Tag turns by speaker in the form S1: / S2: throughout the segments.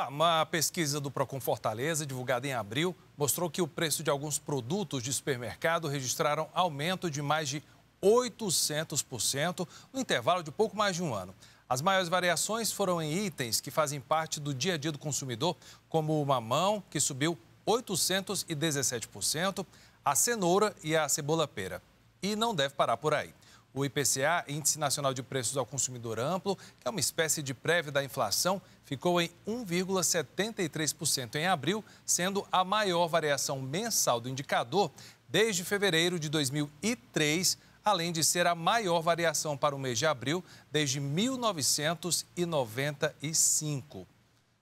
S1: Uma pesquisa do Procon Fortaleza, divulgada em abril, mostrou que o preço de alguns produtos de supermercado registraram aumento de mais de 800% no intervalo de pouco mais de um ano. As maiores variações foram em itens que fazem parte do dia a dia do consumidor, como o mamão, que subiu 817%, a cenoura e a cebola pera. E não deve parar por aí. O IPCA, Índice Nacional de Preços ao Consumidor Amplo, que é uma espécie de prévia da inflação, ficou em 1,73% em abril, sendo a maior variação mensal do indicador desde fevereiro de 2003, além de ser a maior variação para o mês de abril desde 1995.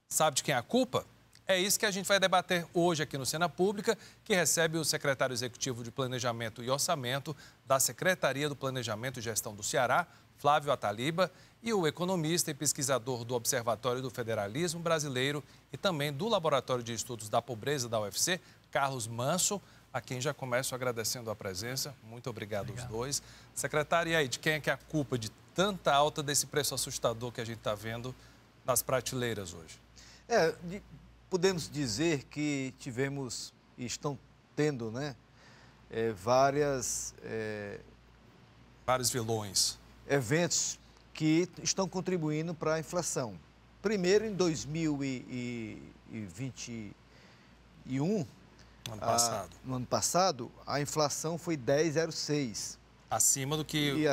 S1: Sabe de quem é a culpa? É isso que a gente vai debater hoje aqui no Cena Pública, que recebe o secretário executivo de Planejamento e Orçamento da Secretaria do Planejamento e Gestão do Ceará, Flávio Ataliba, e o economista e pesquisador do Observatório do Federalismo Brasileiro e também do Laboratório de Estudos da Pobreza da UFC, Carlos Manso, a quem já começo agradecendo a presença. Muito obrigado aos dois. Secretário, e aí, de quem é que é a culpa de tanta alta desse preço assustador que a gente está vendo nas prateleiras hoje?
S2: Podemos dizer que tivemos e estão tendo, vários
S1: vilões.
S2: Eventos que estão contribuindo para a inflação. Primeiro, em 2021, no ano passado, a inflação foi 10,06.
S1: Acima do que...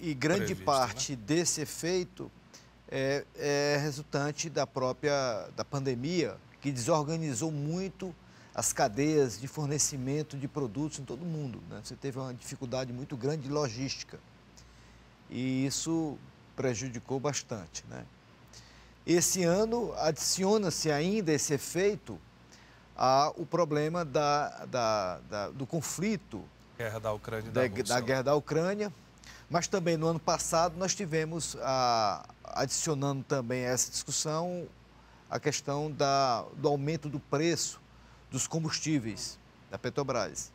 S2: E grande parte desse efeito é resultante da pandemia, que desorganizou muito as cadeias de fornecimento de produtos em todo o mundo. Você teve uma dificuldade muito grande de logística e isso prejudicou bastante. Esse ano adiciona-se ainda esse efeito ao problema do conflito,
S1: guerra da Ucrânia,
S2: da guerra da Ucrânia, mas também no ano passado nós tivemos, adicionando também a essa discussão, a questão do aumento do preço dos combustíveis da Petrobras.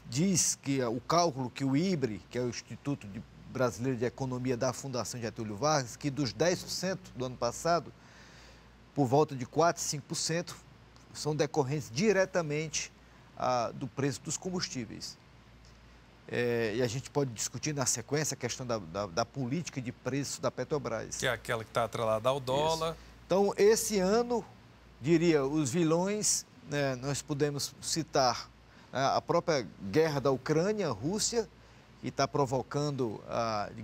S2: Diz que o cálculo que o IBRE, que é o Instituto Brasileiro de Economia da Fundação Getúlio Vargas, que dos 10% do ano passado, por volta de 4, 5%, são decorrentes diretamente do preço dos combustíveis. E a gente pode discutir na sequência a questão da política de preço da Petrobras.
S1: Que é aquela que está atrelada ao dólar.
S2: Isso. Então, esse ano, diria, os vilões, nós podemos citar a própria guerra da Ucrânia, Rússia, que está provocando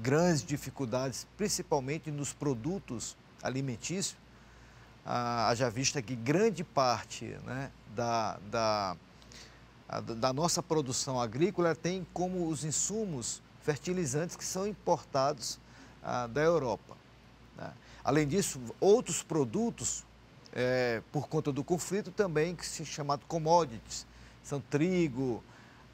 S2: grandes dificuldades, principalmente nos produtos alimentícios. Haja vista que grande parte da nossa produção agrícola tem como os insumos fertilizantes que são importados da Europa. Além disso, outros produtos, por conta do conflito também, que se chamam commodities, são trigo,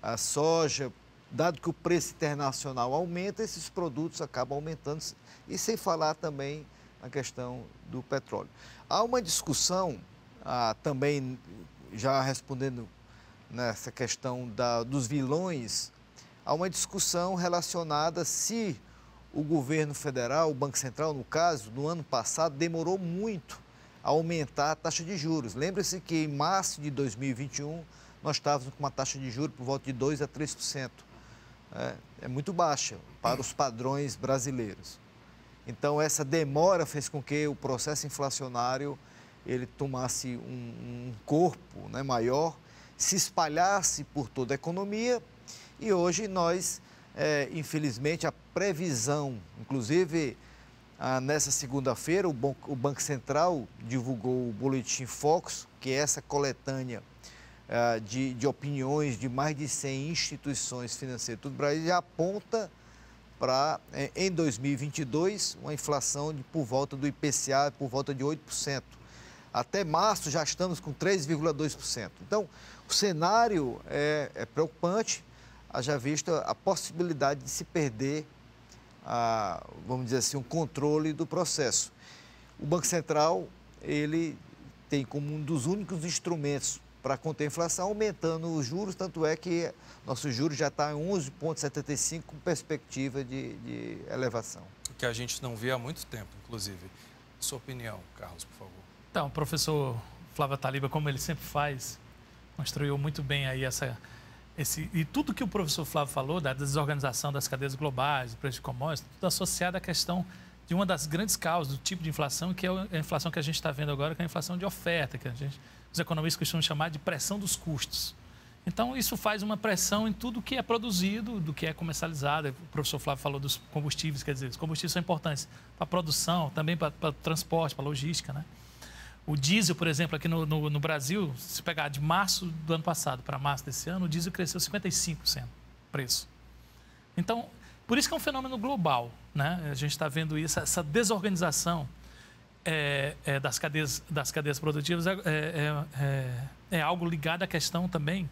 S2: a soja. Dado que o preço internacional aumenta, esses produtos acabam aumentando, e sem falar também na questão do petróleo. Há uma discussão, também já respondendo nessa questão dos vilões, há uma discussão relacionada se o governo federal, o Banco Central, no caso, no ano passado, demorou muito a aumentar a taxa de juros. Lembre-se que em março de 2021, nós estávamos com uma taxa de juros por volta de 2% a 3%. É muito baixa para os padrões brasileiros. Então, essa demora fez com que o processo inflacionário ele tomasse um corpo maior, se espalhasse por toda a economia, e hoje nós, infelizmente, a previsão, inclusive nessa segunda-feira, o Banco Central divulgou o Boletim Focus, que é essa coletânea de opiniões de mais de 100 instituições financeiras do Brasil, já aponta para, em 2022, uma inflação por volta do IPCA, por volta de 8%. Até março já estamos com 3,2%. Então, o cenário é preocupante, haja vista a possibilidade de se perder, vamos dizer assim, o controle do processo. O Banco Central, ele tem como um dos únicos instrumentos para conter a inflação, aumentando os juros, tanto é que nosso juros já está em 11,75 com perspectiva de elevação.
S1: O que a gente não vê há muito tempo, inclusive. Sua opinião, Carlos, por favor.
S3: Então, o professor Flávio Taliba, como ele sempre faz, construiu muito bem aí e tudo que o professor Flávio falou da desorganização das cadeias globais, do preço de commodities, tudo associado à questão de uma das grandes causas do tipo de inflação, que é a inflação que a gente está vendo agora, que é a inflação de oferta, que os economistas costumam chamar de pressão dos custos. Então, isso faz uma pressão em tudo que é produzido, do que é comercializado. O professor Flávio falou dos combustíveis, quer dizer, os combustíveis são importantes para a produção, também para o transporte, para a logística, né? O diesel, por exemplo, aqui no Brasil, se pegar de março do ano passado para março desse ano, o diesel cresceu 55% preço. Então, por isso que é um fenômeno global, né? A gente está vendo isso, essa desorganização das cadeias produtivas é algo ligado à questão também.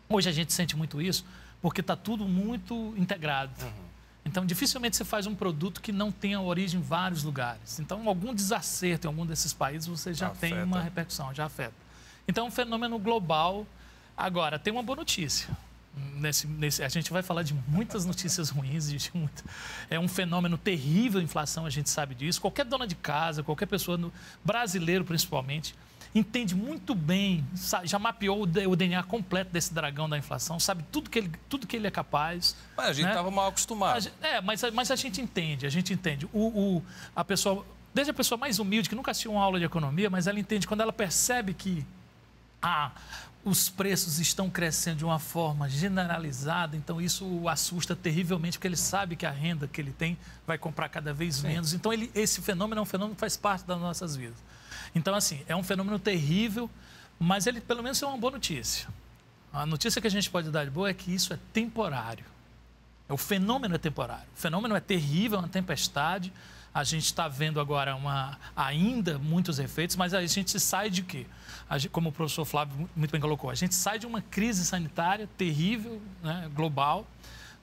S3: Hoje a gente sente muito isso, porque está tudo muito integrado. Uhum. Então, dificilmente você faz um produto que não tenha origem em vários lugares. Então, algum desacerto em algum desses países, você já tem uma repercussão, já afeta. Então, é um fenômeno global. Agora, tem uma boa notícia. A gente vai falar de muitas notícias ruins. É um fenômeno terrível a inflação, a gente sabe disso. Qualquer dona de casa, qualquer pessoa, brasileiro principalmente, entende muito bem, já mapeou o DNA completo desse dragão da inflação, sabe tudo que ele é capaz.
S1: Mas a gente estava mal acostumado.
S3: Mas a gente entende, desde a pessoa mais humilde, que nunca assistiu uma aula de economia, mas ela entende quando ela percebe que os preços estão crescendo de uma forma generalizada, então isso o assusta terrivelmente, porque ele sabe que a renda que ele tem vai comprar cada vez menos. Então, esse fenômeno é um fenômeno que faz parte das nossas vidas. Então, assim, é um fenômeno terrível, mas ele, pelo menos, é uma boa notícia. A notícia que a gente pode dar de boa é que isso é temporário. O fenômeno é temporário. O fenômeno é terrível, é uma tempestade. A gente está vendo agora ainda muitos efeitos, mas a gente sai de quê? Como o professor Flávio muito bem colocou, a gente sai de uma crise sanitária terrível, né, global,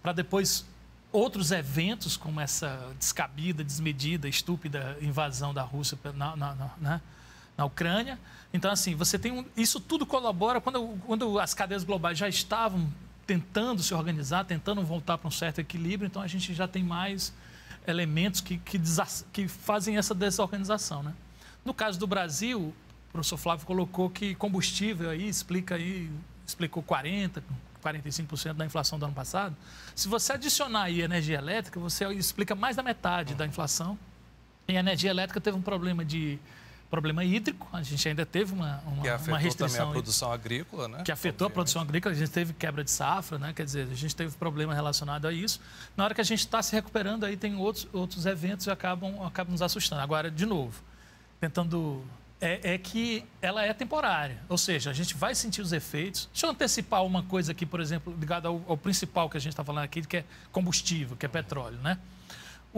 S3: para depois outros eventos, como essa descabida, desmedida, estúpida invasão da Rússia na Ucrânia. Então, assim, você tem isso tudo colabora quando as cadeias globais já estavam tentando se organizar, tentando voltar para um certo equilíbrio, então a gente já tem mais elementos que fazem essa desorganização, né? No caso do Brasil, o professor Flávio colocou que combustível explicou 45% da inflação do ano passado. Se você adicionar aí energia elétrica, você explica mais da metade da inflação. E a energia elétrica teve um problema hídrico, a gente ainda teve uma restrição. Que afetou também a
S1: produção agrícola, né?
S3: Que afetou a produção agrícola, a gente teve quebra de safra, né? Quer dizer, a gente teve problema relacionado a isso. Na hora que a gente está se recuperando, aí tem outros eventos e acabam nos assustando. Agora, de novo, tentando... que ela é temporária, ou seja, a gente vai sentir os efeitos. Deixa eu antecipar uma coisa aqui, por exemplo, ligada ao principal que a gente está falando aqui, que é combustível, que é petróleo, né?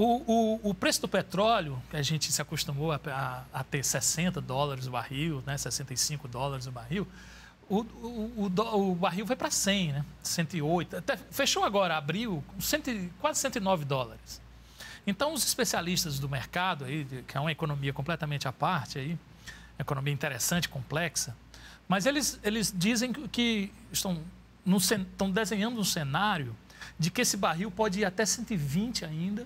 S3: O preço do petróleo, que a gente se acostumou a ter $60 o barril, né? $65 o barril, o barril vai para 100, né? 108, até fechou agora, abril, quase $109. Então, os especialistas do mercado, aí, que é uma economia completamente à parte, aí, economia interessante, complexa, mas eles dizem que estão desenhando um cenário de que esse barril pode ir até 120 ainda.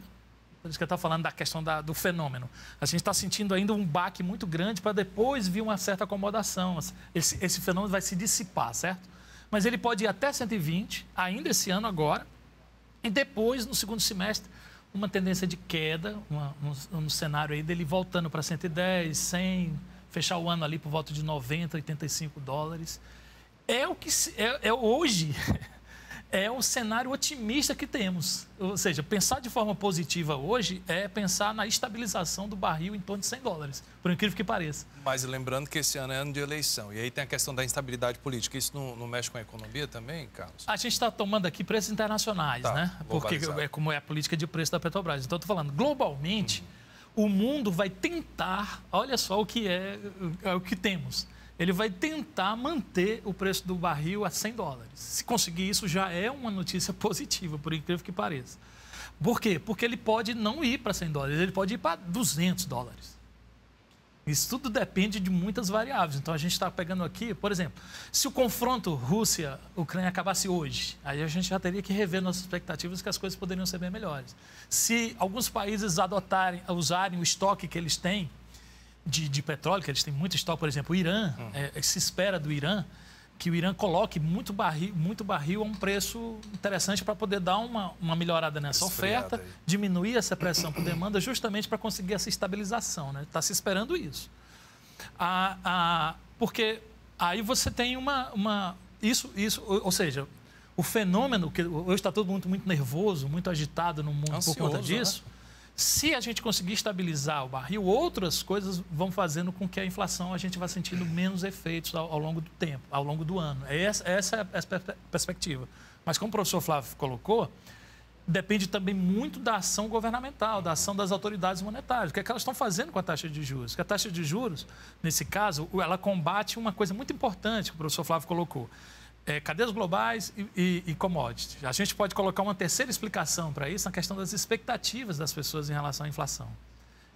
S3: Por isso que eu estava falando da questão do fenômeno. A gente está sentindo ainda um baque muito grande para depois vir uma certa acomodação. Esse fenômeno vai se dissipar, certo? Mas ele pode ir até 120, ainda esse ano agora, e depois, no segundo semestre, uma tendência de queda, um cenário aí dele voltando para 110, 100, fechar o ano ali por volta de $90, $85. Hoje é o cenário otimista que temos. Ou seja, pensar de forma positiva hoje é pensar na estabilização do barril em torno de $100, por incrível que pareça.
S1: Mas lembrando que esse ano é ano de eleição, e aí tem a questão da instabilidade política. Isso não mexe com a economia também, Carlos?
S3: A gente está tomando aqui preços internacionais, né? Porque é como é a política de preço da Petrobras. Então, eu estou falando, globalmente, o mundo vai tentar, olha só o que é o que temos. Ele vai tentar manter o preço do barril a $100. Se conseguir isso, já é uma notícia positiva, por incrível que pareça. Por quê? Porque ele pode não ir para $100, ele pode ir para $200. Isso tudo depende de muitas variáveis. Então, a gente está pegando aqui, por exemplo, se o confronto Rússia-Ucrânia acabasse hoje, aí a gente já teria que rever nossas expectativas que as coisas poderiam ser bem melhores. Se alguns países usarem o estoque que eles têm, de petróleo, que eles têm muito estoque, por exemplo, o Irã, se espera do Irã que o Irã coloque muito barril a um preço interessante para poder dar uma melhorada nessa oferta, diminuir essa pressão por demanda, justamente para conseguir essa estabilização. Né? Está se esperando isso. Porque aí você tem ou seja, o fenômeno, que hoje está todo mundo muito nervoso, muito agitado no mundo por conta disso, né? Se a gente conseguir estabilizar o barril, outras coisas vão fazendo com que a inflação a gente vá sentindo menos efeitos ao longo do tempo, ao longo do ano. Essa é a perspectiva. Mas como o professor Flávio colocou, depende também muito da ação governamental, da ação das autoridades monetárias. O que é que elas estão fazendo com a taxa de juros? Porque a taxa de juros, nesse caso, ela combate uma coisa muito importante que o professor Flávio colocou. Cadeias globais e commodities. A gente pode colocar uma terceira explicação para isso na questão das expectativas das pessoas em relação à inflação.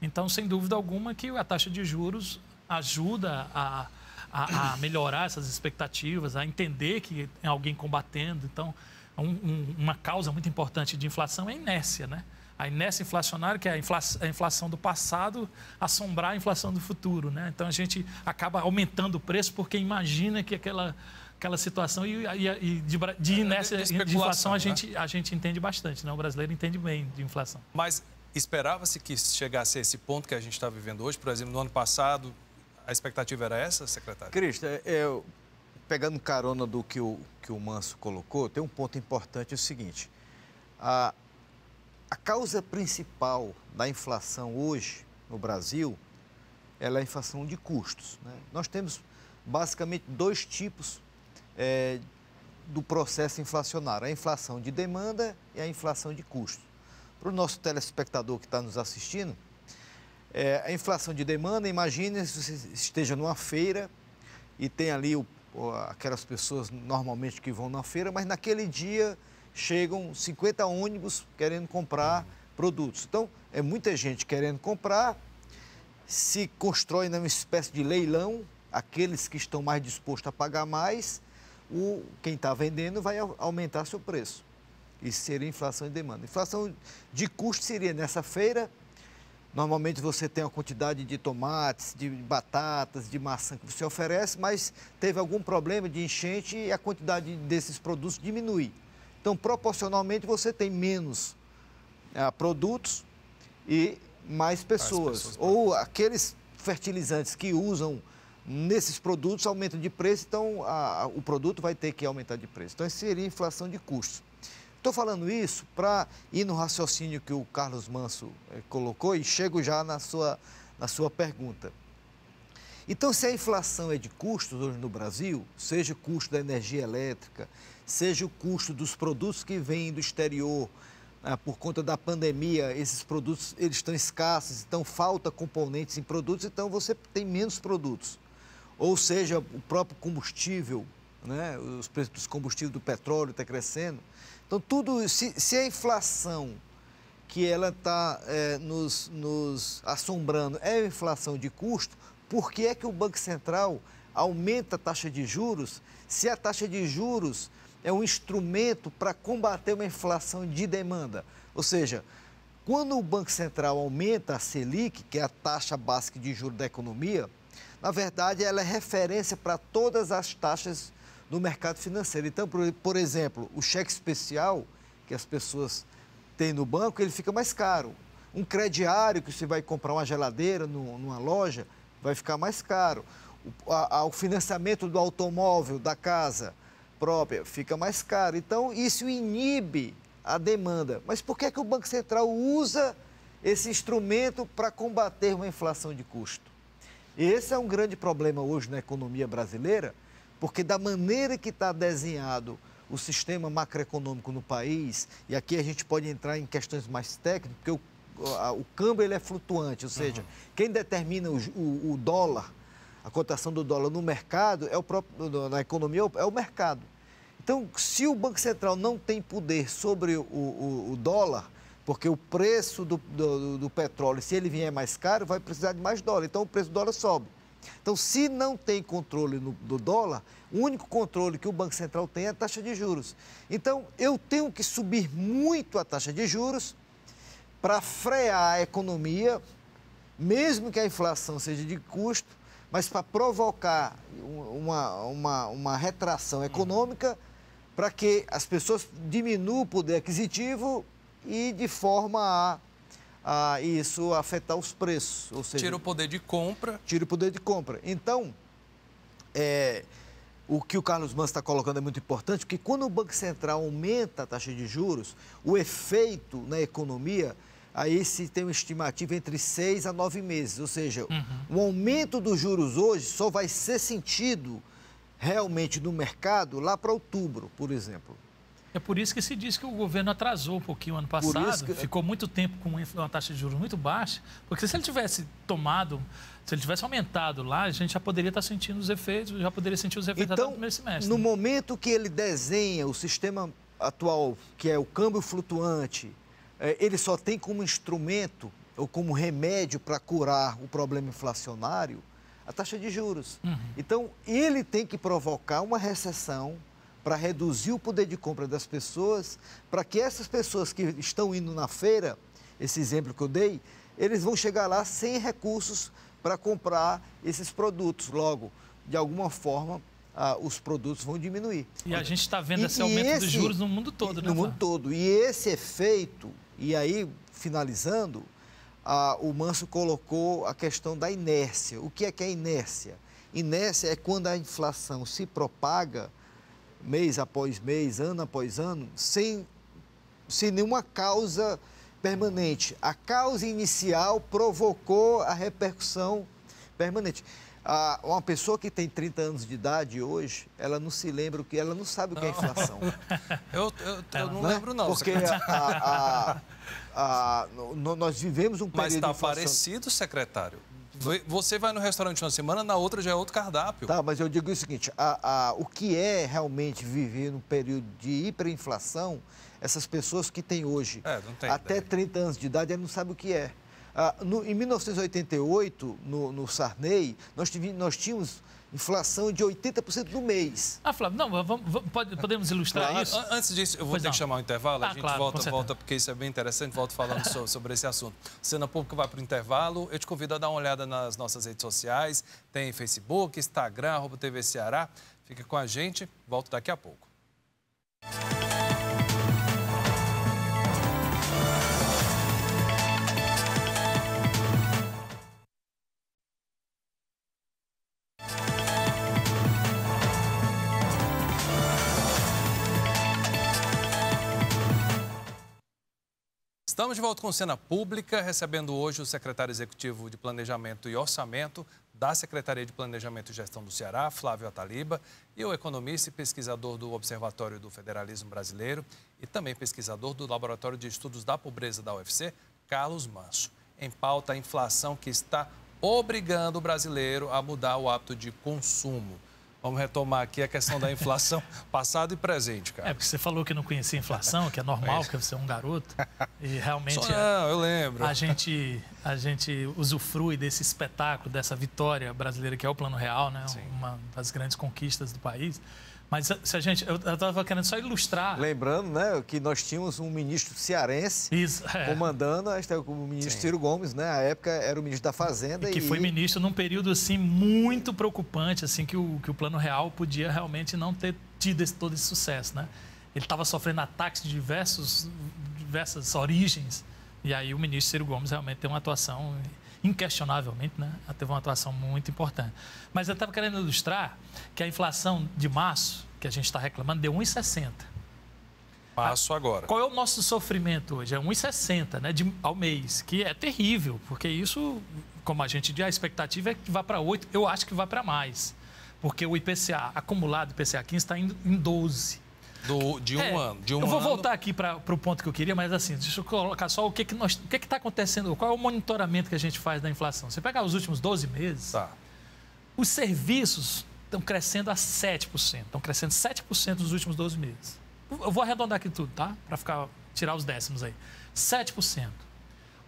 S3: Então, sem dúvida alguma, que a taxa de juros ajuda a melhorar essas expectativas, a entender que tem alguém combatendo. Então, uma causa muito importante de inflação é a inércia, né? A inércia inflacionária, que é a inflação do passado, assombrar a inflação do futuro, né? Então, a gente acaba aumentando o preço porque imagina que aquela situação de inércia de inflação a gente entende bastante, né? O brasileiro entende bem de inflação.
S1: Mas esperava-se que chegasse a esse ponto que a gente está vivendo hoje? Por exemplo, no ano passado, a expectativa era essa, secretário?
S2: Cristo, pegando carona do que o Manso colocou, tem um ponto importante, é o seguinte. A causa principal da inflação hoje no Brasil, ela é a inflação de custos, né? Nós temos basicamente dois tipos do processo inflacionário, a inflação de demanda e a inflação de custo. Para o nosso telespectador que está nos assistindo, a inflação de demanda, imagine se você esteja numa feira e tem ali aquelas pessoas normalmente que vão na feira, mas naquele dia chegam 50 ônibus querendo comprar produtos. Então, é muita gente querendo comprar, se constrói numa espécie de leilão, aqueles que estão mais dispostos a pagar mais, quem está vendendo vai aumentar seu preço. Isso seria inflação de demanda. Inflação de custo seria nessa feira, normalmente você tem uma quantidade de tomates, de batatas, de maçã que você oferece, mas teve algum problema de enchente e a quantidade desses produtos diminui. Então, proporcionalmente, você tem menos produtos e mais pessoas. Ou aqueles fertilizantes que usam nesses produtos aumentam de preço, então o produto vai ter que aumentar de preço. Então, isso seria inflação de custos. Estou falando isso para ir no raciocínio que o Carlos Manso colocou e chego já na sua pergunta. Então, se a inflação é de custos hoje no Brasil, seja o custo da energia elétrica, seja o custo dos produtos que vêm do exterior, por conta da pandemia, esses produtos eles estão escassos, então falta componentes em produtos, então você tem menos produtos. Ou seja, o próprio combustível, né? Os preços dos combustíveis do petróleo estão crescendo. Então, tudo, se a inflação que ela está nos assombrando é a inflação de custo, por que é que o Banco Central aumenta a taxa de juros, se a taxa de juros é um instrumento para combater uma inflação de demanda? Ou seja, quando o Banco Central aumenta a Selic, que é a taxa básica de juros da economia, na verdade, ela é referência para todas as taxas do mercado financeiro. Então, por exemplo, o cheque especial que as pessoas têm no banco, ele fica mais caro. Um crediário que você vai comprar uma geladeira numa loja, vai ficar mais caro. O financiamento do automóvel, da casa própria, fica mais caro. Então, isso inibe a demanda. Mas por que o Banco Central usa esse instrumento para combater uma inflação de custo? Esse é um grande problema hoje na economia brasileira, porque da maneira que está desenhado o sistema macroeconômico no país, e aqui a gente pode entrar em questões mais técnicas, porque o câmbio ele é flutuante, ou seja, quem determina o dólar, a cotação do dólar no mercado, na economia, é o mercado. Então, se o Banco Central não tem poder sobre o dólar, porque o preço do petróleo, se ele vier mais caro, vai precisar de mais dólar, então o preço do dólar sobe. Então, se não tem controle do dólar, o único controle que o Banco Central tem é a taxa de juros. Então, eu tenho que subir muito a taxa de juros para frear a economia mesmo que a inflação seja de custo, mas para provocar uma retração econômica, para que as pessoas diminuam o poder aquisitivo e de forma a isso afetar os preços. Ou seja,
S1: tira o poder de compra.
S2: Tira o poder de compra. Então, o que o Carlos Manso está colocando é muito importante, porque quando o Banco Central aumenta a taxa de juros, o efeito na economia, aí se tem uma estimativa entre 6 a 9 meses. Ou seja, o aumento dos juros hoje só vai ser sentido realmente no mercado lá para outubro, por exemplo.
S3: É por isso que se diz que o governo atrasou um pouquinho ano passado, ficou muito tempo com uma taxa de juros muito baixa, porque se ele tivesse aumentado lá, a gente já poderia estar sentindo os efeitos, já poderia sentir os efeitos até no primeiro semestre.
S2: No momento que ele desenha o sistema atual, que é o câmbio flutuante, ele só tem como instrumento ou como remédio para curar o problema inflacionário a taxa de juros. Então, ele tem que provocar uma recessão para reduzir o poder de compra das pessoas, para que essas pessoas que estão indo na feira, esse exemplo que eu dei, eles vão chegar lá sem recursos para comprar esses produtos. Logo, de alguma forma, os produtos vão diminuir.
S3: E a gente está vendo esse aumento dos juros no mundo todo, né?
S2: No mundo todo. E esse efeito, e aí, finalizando, o Manso colocou a questão da inércia. O que é a inércia? Inércia é quando a inflação se propaga mês após mês, ano após ano, sem nenhuma causa permanente. A causa inicial provocou a repercussão permanente. Uma pessoa que tem 30 anos de idade hoje, ela não se lembra ela não sabe o que é inflação.
S1: Eu não lembro não.
S2: Porque nós vivemos um período.
S1: Mas está parecido, secretário. Você vai no restaurante uma semana, na outra já é outro cardápio.
S2: Tá, mas eu digo o seguinte, o que é realmente viver num período de hiperinflação, essas pessoas que têm hoje até 30 anos de idade, elas não sabem o que é. Em 1988, no Sarney, nós tínhamos inflação de 80% no mês.
S3: Flávio, não, podemos ilustrar isso?
S1: Antes disso, eu vou ter que chamar o intervalo, a gente volta, porque isso é bem interessante, volto falando sobre esse assunto. Cena Pública vai para o intervalo, eu te convido a dar uma olhada nas nossas redes sociais, tem Facebook, Instagram, @TV Ceará, fica com a gente, volto daqui a pouco. Estamos de volta com Cena Pública, recebendo hoje o secretário executivo de Planejamento e Orçamento da Secretaria de Planejamento e Gestão do Ceará, Flávio Ataliba, e o economista e pesquisador do Observatório do Federalismo Brasileiro e também pesquisador do Laboratório de Estudos da Pobreza da UFC, Carlos Manso. Em pauta, a inflação que está obrigando o brasileiro a mudar o hábito de consumo. Vamos retomar aqui a questão da inflação passado e presente, cara.
S3: Porque você falou que não conhecia inflação, que é normal, porque você é um garoto. E realmente
S1: eu lembro.
S3: A gente usufrui desse espetáculo, dessa vitória brasileira que é o Plano Real, né? Sim. Uma das grandes conquistas do país. Mas se eu estava querendo só ilustrar...
S2: Lembrando, né, que nós tínhamos um ministro cearense comandando, o ministro Ciro Gomes, né? À época era o ministro da Fazenda.
S3: E que foi ministro num período, assim, muito preocupante, assim, que o Plano Real podia realmente não ter tido todo esse sucesso, né? Ele estava sofrendo ataques de diversas origens. E aí o ministro Ciro Gomes realmente tem uma atuação... inquestionavelmente, né? Teve uma atuação muito importante. Mas eu estava querendo ilustrar que a inflação de março, que a gente está reclamando, deu 1,60.
S1: Março agora.
S3: Qual é o nosso sofrimento hoje? É 1,60, né, ao mês, que é terrível, porque isso, como a gente diz, a expectativa é que vá para 8, eu acho que vai para mais, porque o IPCA, acumulado, IPCA 15, está indo em 12.
S1: De um ano.
S3: Eu vou voltar aqui para o ponto que eu queria, mas assim, deixa eu colocar só o que está acontecendo, qual é o monitoramento que a gente faz da inflação. Você pegar os últimos 12 meses, os serviços estão crescendo a 7%, estão crescendo 7% nos últimos 12 meses. Eu vou arredondar aqui tudo, tá? Para tirar os décimos aí. 7%.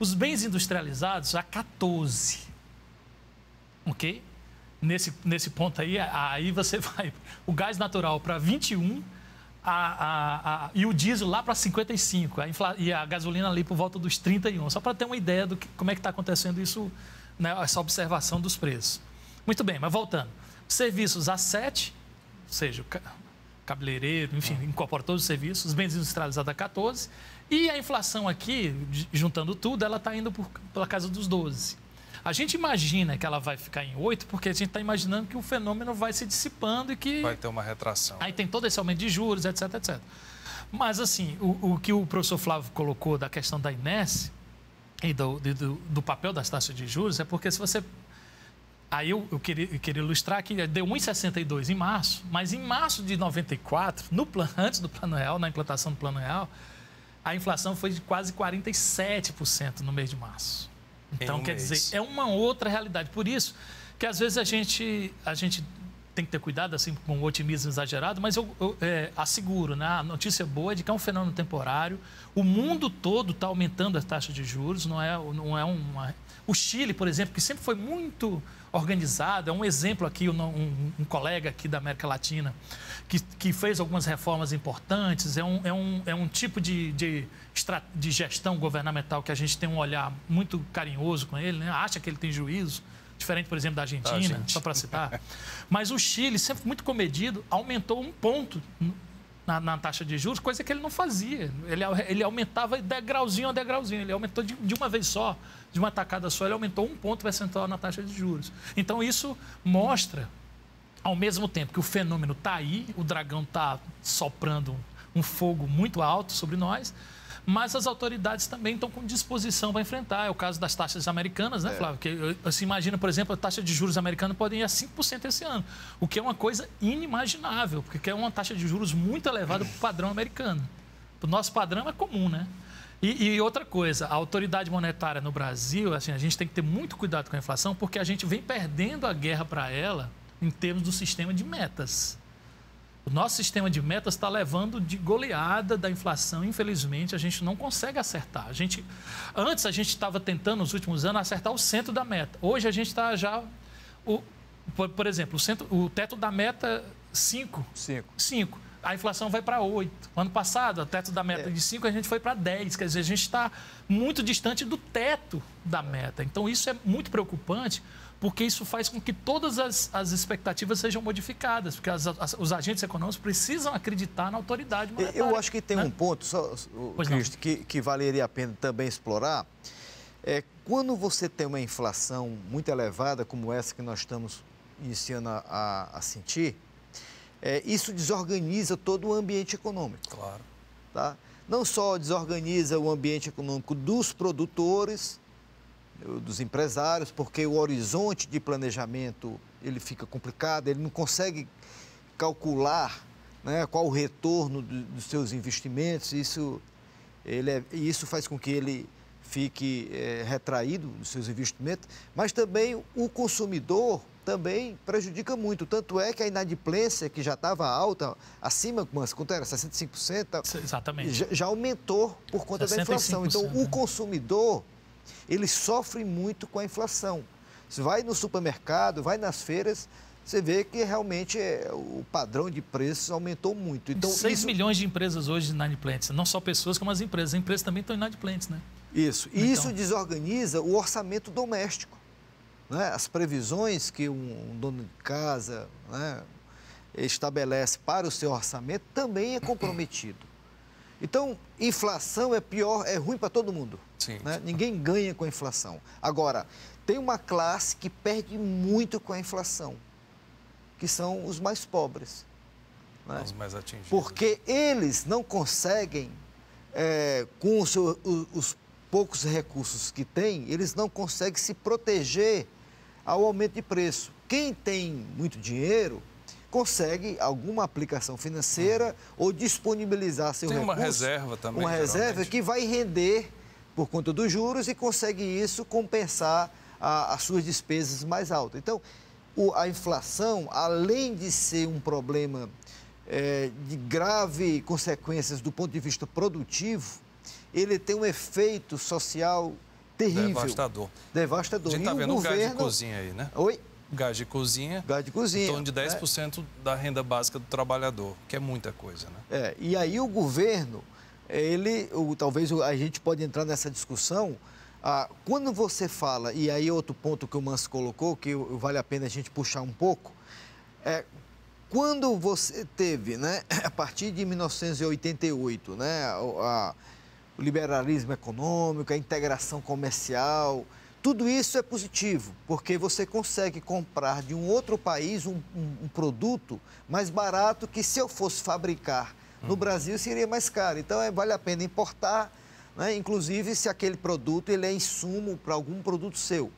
S3: Os bens industrializados a 14%. Ok? Nesse ponto aí você vai... O gás natural para 21%, e o diesel lá para 55%, e a gasolina ali por volta dos 31%. Só para ter uma ideia como é que está acontecendo isso né, essa observação dos preços. Muito bem, mas voltando. Serviços a 7, ou seja, cabeleireiro, enfim, incorpora todos os serviços, os bens industrializados a 14, e a inflação aqui, juntando tudo, ela está indo pela casa dos 12. A gente imagina que ela vai ficar em 8, porque a gente está imaginando que o fenômeno vai se dissipando e que...
S1: Vai ter uma retração.
S3: Aí tem todo esse aumento de juros, etc, etc. Mas, assim, o que o professor Flávio colocou da questão da Inés e do papel das taxas de juros é porque se você... Aí eu queria ilustrar que deu 1,62 em março, mas em março de 94, antes do Plano Real, na implantação do Plano Real, a inflação foi de quase 47% no mês de março. Então, quer dizer, é uma outra realidade. Por isso que, às vezes, a gente tem que ter cuidado, assim, com o otimismo exagerado, mas eu asseguro, né? A notícia boa é de que é um fenômeno temporário. O mundo todo está aumentando a taxa de juros, não é uma... O Chile, por exemplo, que sempre foi muito organizado, é um exemplo aqui, um colega aqui da América Latina, que fez algumas reformas importantes, é um tipo de gestão governamental que a gente tem um olhar muito carinhoso com ele, né? Acha que ele tem juízo, diferente, por exemplo, da Argentina, só para citar. Mas o Chile, sempre muito comedido, aumentou 1 ponto na taxa de juros, coisa que ele não fazia. Ele aumentava degrauzinho a degrauzinho, ele aumentou de uma vez só, de uma tacada só, ele aumentou 1 ponto percentual na taxa de juros. Então, isso mostra, ao mesmo tempo que o fenômeno está aí, o dragão está soprando um fogo muito alto sobre nós, mas as autoridades também estão com disposição para enfrentar. É o caso das taxas americanas, né, Flávio? Que você imagina, por exemplo, a taxa de juros americana pode ir a 5% esse ano, o que é uma coisa inimaginável, porque é uma taxa de juros muito elevada para o padrão americano. O nosso padrão é comum, né? E outra coisa, a autoridade monetária no Brasil, assim, a gente tem que ter muito cuidado com a inflação, porque a gente vem perdendo a guerra para ela em termos do sistema de metas. O nosso sistema de metas está levando de goleada da inflação. Infelizmente, a gente não consegue acertar. Antes, a gente estava tentando, nos últimos anos, acertar o centro da meta. Hoje, a gente está já... Por exemplo, o teto da meta, 5. A inflação vai para 8. Ano passado, o teto da meta de 5, a gente foi para 10. Quer dizer, a gente está muito distante do teto da meta. Então, isso é muito preocupante, porque isso faz com que todas as expectativas sejam modificadas, porque os agentes econômicos precisam acreditar na autoridade monetária.
S2: Eu acho que tem um ponto, Cristo, que valeria a pena também explorar. Quando você tem uma inflação muito elevada, como essa que nós estamos iniciando a sentir, isso desorganiza todo o ambiente econômico.
S1: Claro.
S2: Tá? Não só desorganiza o ambiente econômico dos produtores, dos empresários, porque o horizonte de planejamento ele fica complicado, ele não consegue calcular, né, qual o retorno dos seus investimentos, isso faz com que ele fique retraído dos seus investimentos, mas também o consumidor também prejudica muito, tanto é que a inadimplência, que já estava alta, acima, quanto era? 65%?
S3: Exatamente.
S2: Já aumentou por conta da inflação. Então, o consumidor, ele sofre muito com a inflação. Você vai no supermercado, vai nas feiras, você vê que realmente o padrão de preços aumentou muito. Então,
S3: 6 milhões de empresas hoje inadimplentes, não só pessoas como as empresas. As empresas também estão inadimplentes, né?
S2: Isso. E isso desorganiza o orçamento doméstico, né? As previsões que um dono de casa, né, estabelece para o seu orçamento também é comprometido. Então, inflação é pior, é ruim para todo mundo.
S1: Sim.
S2: Né? Ninguém ganha com a inflação. Agora, tem uma classe que perde muito com a inflação, que são os mais pobres. Né?
S1: Os mais atingidos.
S2: Porque eles não conseguem, com os poucos recursos que têm, eles não conseguem se proteger ao aumento de preço. Quem tem muito dinheiro consegue alguma aplicação financeira ou disponibilizar seu recurso.
S1: Tem uma reserva também.
S2: Uma reserva que vai render por conta dos juros e consegue isso compensar as suas despesas mais altas. Então, a inflação, além de ser um problema de grave consequências do ponto de vista produtivo, ele tem um efeito social terrível.
S1: Devastador. A gente está vendo o gás de cozinha aí, né?
S2: Oi?
S1: Gás de cozinha.
S2: Gás de cozinha.
S1: Em torno de 10% da renda básica do trabalhador, que é muita coisa, né?
S2: E aí o governo, talvez a gente pode entrar nessa discussão, Quando você fala, e aí outro ponto que o Manso colocou, que vale a pena a gente puxar um pouco, quando você teve, né, a partir de 1988, né, o liberalismo econômico, a integração comercial, tudo isso é positivo, porque você consegue comprar de um outro país um produto mais barato que se eu fosse fabricar no Brasil seria mais caro. Então, vale a pena importar, né, inclusive se aquele produto ele é insumo para algum produto seu.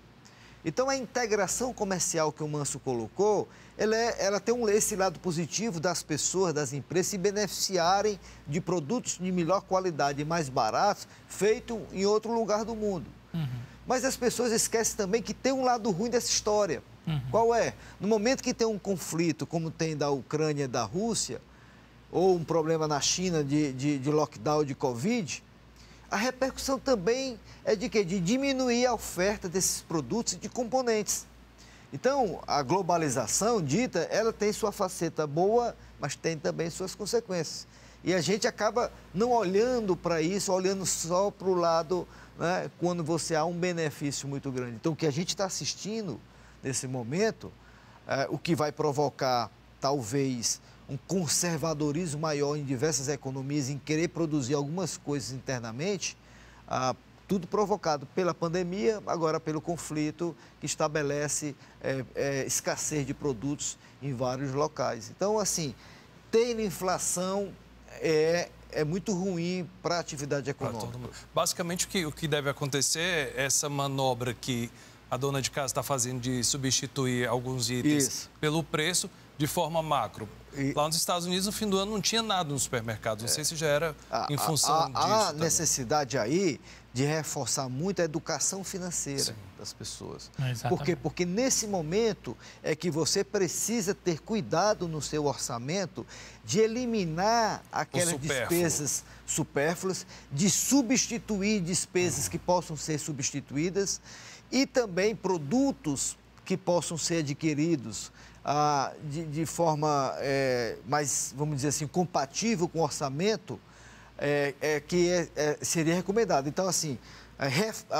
S2: Então, a integração comercial que o Manso colocou, ela tem esse lado positivo das pessoas, das empresas, se beneficiarem de produtos de melhor qualidade e mais baratos, feitos em outro lugar do mundo. Mas as pessoas esquecem também que tem um lado ruim dessa história. Qual é? No momento que tem um conflito, como tem da Ucrânia e da Rússia, ou um problema na China de lockdown de Covid, a repercussão também é de quê? De diminuir a oferta desses produtos e de componentes. Então, a globalização dita, ela tem sua faceta boa, mas tem também suas consequências. E a gente acaba não olhando para isso, olhando só para o lado, né, quando você há um benefício muito grande. Então, o que a gente está assistindo nesse momento, o que vai provocar, talvez, um conservadorismo maior em diversas economias, em querer produzir algumas coisas internamente, tudo provocado pela pandemia, agora pelo conflito que estabelece escassez de produtos em vários locais. Então, assim, ter inflação é muito ruim para a atividade econômica.
S1: Basicamente, o que deve acontecer é essa manobra que a dona de casa está fazendo de substituir alguns itens pelo preço de forma macro. Lá nos Estados Unidos, no fim do ano, não tinha nada no supermercado. Não sei se já era em função disso.
S2: Há necessidade aí de reforçar muito a educação financeira das pessoas. Por quê? Porque nesse momento é que você precisa ter cuidado no seu orçamento de eliminar aquelas despesas supérfluas, de substituir despesas que possam ser substituídas e também produtos que possam ser adquiridos de forma mais, vamos dizer assim, compatível com o orçamento, seria recomendado. Então, assim,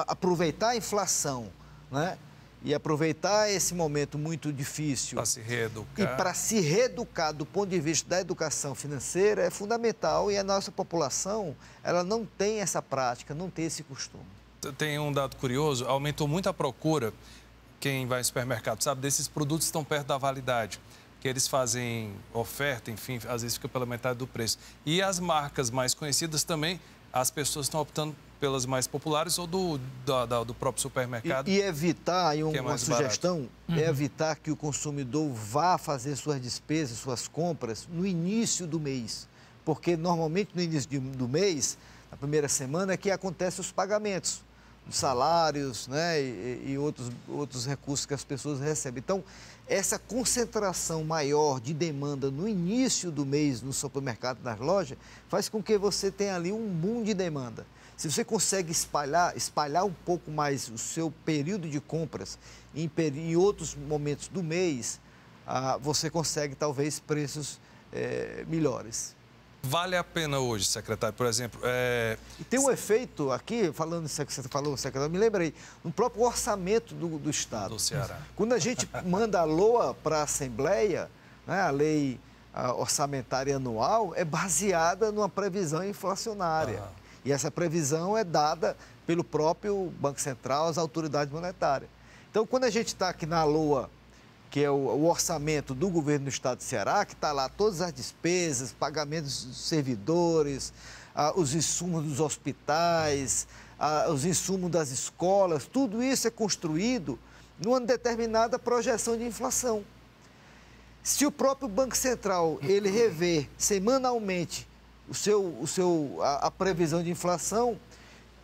S2: aproveitar a inflação, né, e aproveitar esse momento muito difícil
S1: para se reeducar.
S2: E para se reeducar do ponto de vista da educação financeira é fundamental, e a nossa população ela não tem essa prática, não tem esse costume.
S1: Tem um dado curioso, aumentou muito a procura. Quem vai ao supermercado sabe, desses produtos estão perto da validade, que eles fazem oferta, enfim, às vezes fica pela metade do preço. E as marcas mais conhecidas também, as pessoas estão optando pelas mais populares ou do próprio supermercado.
S2: E evitar, aí uma sugestão, evitar que o consumidor vá fazer suas despesas, suas compras no início do mês. Porque normalmente no início do mês, na primeira semana, é que acontecem os pagamentos. Salários, né, e outros recursos que as pessoas recebem. Então, essa concentração maior de demanda no início do mês no supermercado, nas lojas, faz com que você tenha ali um boom de demanda. Se você consegue espalhar um pouco mais o seu período de compras em outros momentos do mês, você consegue talvez preços melhores.
S1: Vale a pena hoje, secretário, por exemplo...
S2: E tem um efeito aqui, falando isso que você falou, secretário, me lembrei, no próprio orçamento do Estado.
S1: Do Ceará.
S2: Quando a gente manda a LOA para a Assembleia, né, a Lei Orçamentária Anual, é baseada numa previsão inflacionária. E essa previsão é dada pelo próprio Banco Central, as autoridades monetárias. Então, quando a gente está aqui na LOA, que é o orçamento do governo do Estado de Ceará, que está lá todas as despesas, pagamentos dos servidores, os insumos dos hospitais, os insumos das escolas, tudo isso é construído numa determinada projeção de inflação. Se o próprio Banco Central ele rever semanalmente a previsão de inflação,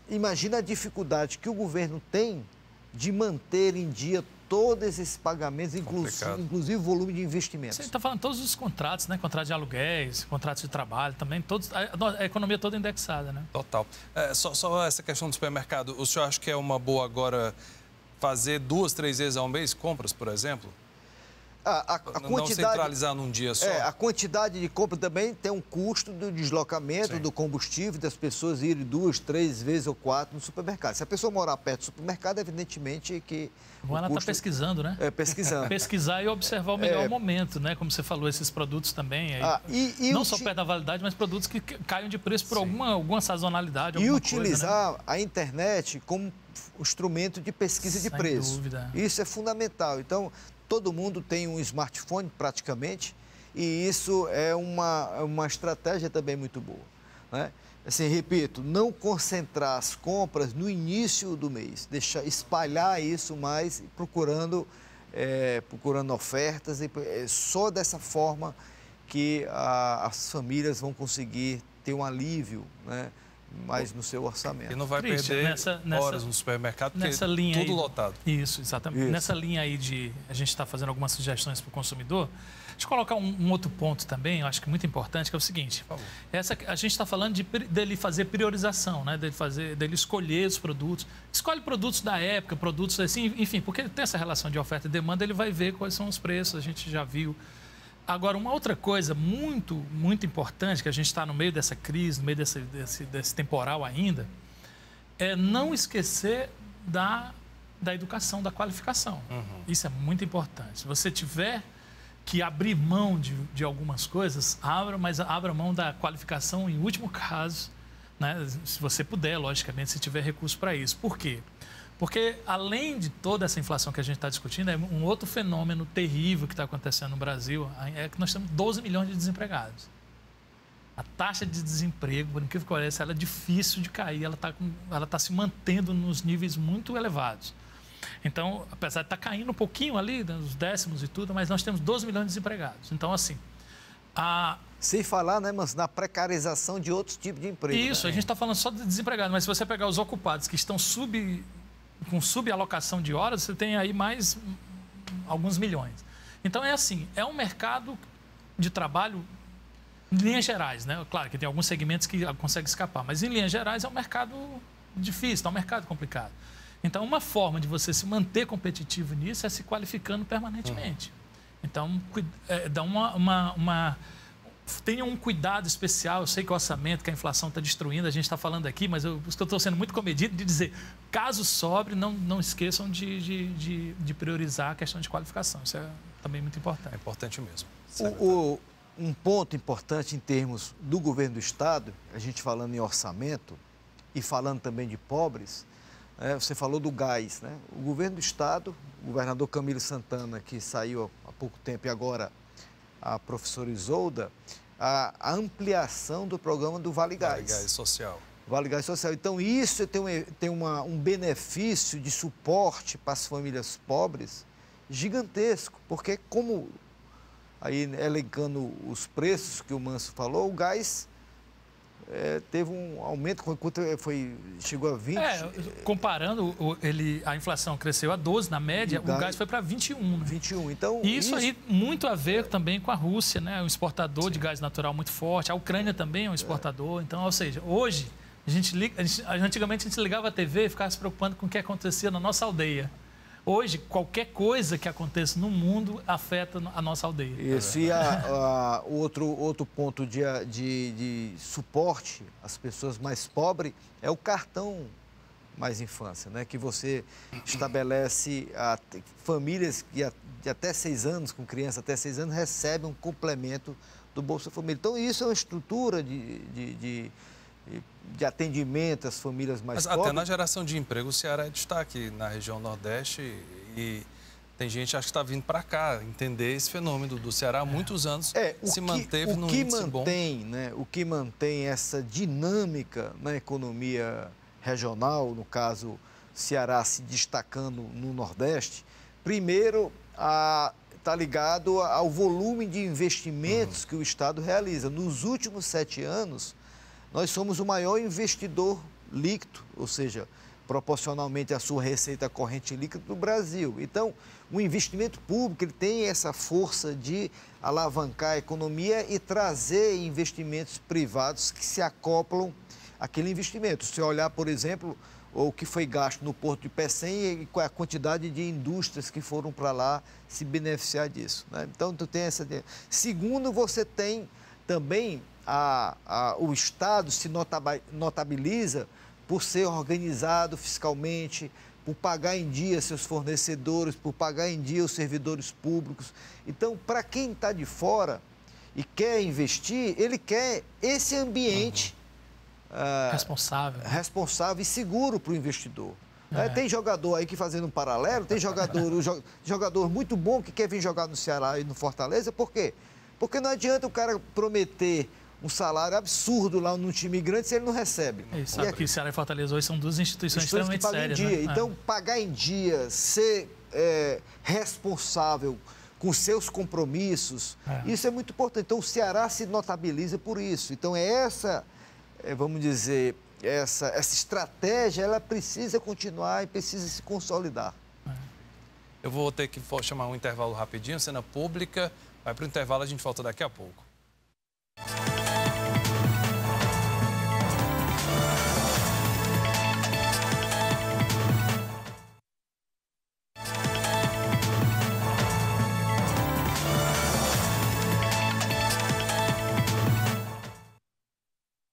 S2: imagina a dificuldade que o governo tem de manter em dia todos esses pagamentos, inclusive o volume de investimentos.
S3: Você está falando todos os contratos, né? Contratos de aluguéis, contratos de trabalho, também todos, a economia toda indexada, né?
S1: Total. Só essa questão do supermercado, o senhor acha que é uma boa agora fazer 2, 3 vezes ao mês compras, por exemplo?
S2: A
S1: Não
S2: quantidade,
S1: centralizar num dia só.
S2: a quantidade de compra também tem um custo do deslocamento,
S1: Sim.
S2: do combustível, das pessoas irem 2, 3 vezes ou 4 no supermercado. Se a pessoa morar perto do supermercado, evidentemente que...
S3: Bom, ela está pesquisando, né?
S2: Pesquisando.
S3: Pesquisar e observar o melhor momento, né? Como você falou, esses produtos também. Aí, não só perto da validade, mas produtos que caiam de preço por alguma sazonalidade.
S2: E
S3: alguma
S2: utilizar
S3: coisa, né?
S2: a internet como instrumento de pesquisa de preço.
S3: Sem dúvida.
S2: Isso é fundamental. Então, todo mundo tem um smartphone praticamente e isso é uma estratégia também muito boa, né? Assim, repito, não concentrar as compras no início do mês, espalhar isso mais, procurando ofertas, só dessa forma que as famílias vão conseguir ter um alívio, né, mais no seu orçamento.
S1: E não vai perder horas no supermercado, porque
S3: nessa linha
S1: tudo
S3: aí,
S1: lotado.
S3: Isso, exatamente.
S2: Isso.
S3: Nessa linha aí a gente está fazendo algumas sugestões para o consumidor. Deixa eu colocar um outro ponto também, eu acho que é muito importante, que é o seguinte.
S1: Por favor.
S3: A gente está falando dele fazer priorização, né? Dele escolher os produtos. Escolhe produtos da época, produtos assim, enfim, porque tem essa relação de oferta e demanda, ele vai ver quais são os preços, a gente já viu. Agora, uma outra coisa muito, muito importante, que a gente está no meio dessa crise, no meio desse temporal ainda, é não esquecer da educação, da qualificação. Isso é muito importante. Se você tiver que abrir mão de algumas coisas, mas abra mão da qualificação em último caso, né? Se você puder, logicamente, se tiver recurso para isso. Por quê? Porque, além de toda essa inflação que a gente está discutindo, é um outro fenômeno terrível que está acontecendo no Brasil, é que nós temos 12 milhões de desempregados. A taxa de desemprego, por incrível que pareça, ela é difícil de cair, ela está se mantendo nos níveis muito elevados. Então, apesar de estar caindo um pouquinho ali, nos décimos e tudo, mas nós temos 12 milhões de desempregados. Então, assim...
S2: Sem falar, né, mas na precarização de outros tipos de emprego.
S3: Isso,
S2: né?
S3: a gente está falando só de desempregados, mas se você pegar os ocupados que estão com subalocação de horas, você tem aí mais alguns milhões. Então, é assim, é um mercado de trabalho em linhas gerais, né? Claro que tem alguns segmentos que conseguem escapar, mas em linhas gerais é um mercado difícil, é um mercado complicado. Então, uma forma de você se manter competitivo nisso é se qualificando permanentemente. Então, tenha um cuidado especial. Eu sei que o orçamento, que a inflação está destruindo, a gente está falando aqui, mas eu estou sendo muito comedido de dizer, caso sobre, não esqueçam de priorizar a questão de qualificação. Isso é também muito importante.
S1: É importante mesmo.
S2: Um ponto importante em termos do governo do Estado, a gente falando em orçamento e falando também de pobres, você falou do gás, né? O governo do Estado, o governador Camilo Santana, que saiu há pouco tempo, e agora a professora Isolda, a ampliação do programa do Vale Gás.
S1: Vale Gás Social.
S2: Vale Gás Social. Então, isso tem um benefício de suporte para as famílias pobres gigantesco, porque como, aí elencando os preços que o Manso falou, o gás teve um aumento, chegou a 20.
S3: Comparando, a inflação cresceu a 12 na média, o gás foi para 21. Né?
S2: 21, então...
S3: Isso aí muito a ver também com a Rússia, né? Um exportador de gás natural muito forte. A Ucrânia também é um exportador. Então, ou seja, hoje, antigamente a gente ligava a TV e ficava se preocupando com o que acontecia na nossa aldeia. Hoje, qualquer coisa que aconteça no mundo afeta a nossa aldeia.
S2: Isso, e outro ponto de suporte às pessoas mais pobres é o cartão Mais Infância, né? Que você estabelece famílias que de até 6 anos, com criança até 6 anos, recebem um complemento do Bolsa Família. Então, isso é uma estrutura de atendimento às famílias mais pobres.
S1: Até na geração de emprego, o Ceará é destaque na região Nordeste e tem gente acho que está vindo para cá entender esse fenômeno do Ceará há muitos anos, se manteve num índice bom.
S2: Né, o que mantém essa dinâmica na economia regional, no caso Ceará se destacando no Nordeste, primeiro está ligado ao volume de investimentos que o Estado realiza. Nos últimos 7 anos, nós somos o maior investidor líquido, ou seja, proporcionalmente à sua receita corrente líquida do Brasil. Então, o investimento público ele tem essa força de alavancar a economia e trazer investimentos privados que se acoplam àquele investimento. Se olhar, por exemplo, ou o que foi gasto no Porto de Pecém e a quantidade de indústrias que foram para lá se beneficiar disso, né? Então, tu tem essa... Segundo, você tem também o Estado se notabiliza por ser organizado fiscalmente, por pagar em dia seus fornecedores, por pagar em dia os servidores públicos. Então, para quem está de fora e quer investir, ele quer esse ambiente responsável e seguro para o investidor. Tem jogador aí que, fazendo um paralelo, tem jogador muito bom que quer vir jogar no Ceará e no Fortaleza. Por quê? Porque não adianta o cara prometer um salário absurdo lá num time grande se ele não recebe.
S3: E sabe que Ceará e Fortaleza hoje são duas instituições extremamente sérias,
S2: né?
S3: Né?
S2: Então, pagar em dia, ser responsável com seus compromissos, isso é muito importante. Então, o Ceará se notabiliza por isso. Então, vamos dizer, essa estratégia, ela precisa continuar e precisa se consolidar.
S1: Eu vou ter que chamar um intervalo rapidinho, cena pública. Vai para o intervalo, a gente volta daqui a pouco.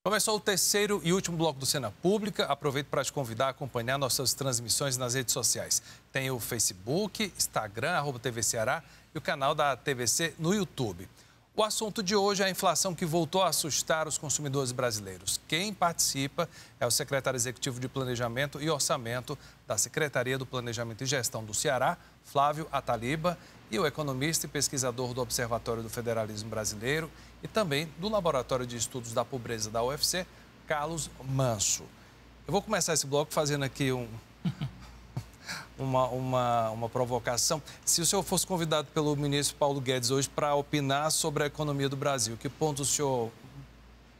S1: Começou o terceiro e último bloco do Cena Pública. Aproveito para te convidar a acompanhar nossas transmissões nas redes sociais. Tem o Facebook, Instagram, @TV Ceará e o canal da TVC no YouTube. O assunto de hoje é a inflação que voltou a assustar os consumidores brasileiros. Quem participa é o secretário executivo de Planejamento e Orçamento da Secretaria do Planejamento e Gestão do Ceará, Flávio Ataliba, e o economista e pesquisador do Observatório do Federalismo Brasileiro e também do Laboratório de Estudos da Pobreza da UFC, Carlos Manso. Eu vou começar esse bloco fazendo aqui uma provocação. Se o senhor fosse convidado pelo ministro Paulo Guedes hoje para opinar sobre a economia do Brasil, que ponto o senhor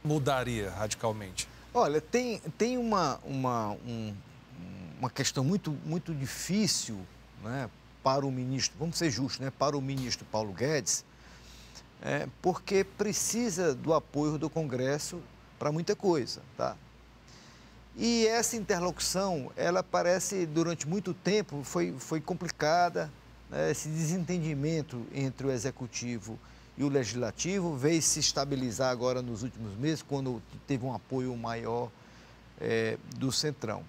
S1: mudaria radicalmente?
S2: Olha, tem uma questão muito difícil, né, para o ministro, vamos ser justos, né, para o ministro Paulo Guedes, porque precisa do apoio do Congresso para muita coisa, tá? E essa interlocução, ela parece, durante muito tempo, foi complicada, né? Esse desentendimento entre o Executivo e o Legislativo veio se estabilizar agora nos últimos meses, quando teve um apoio maior do Centrão.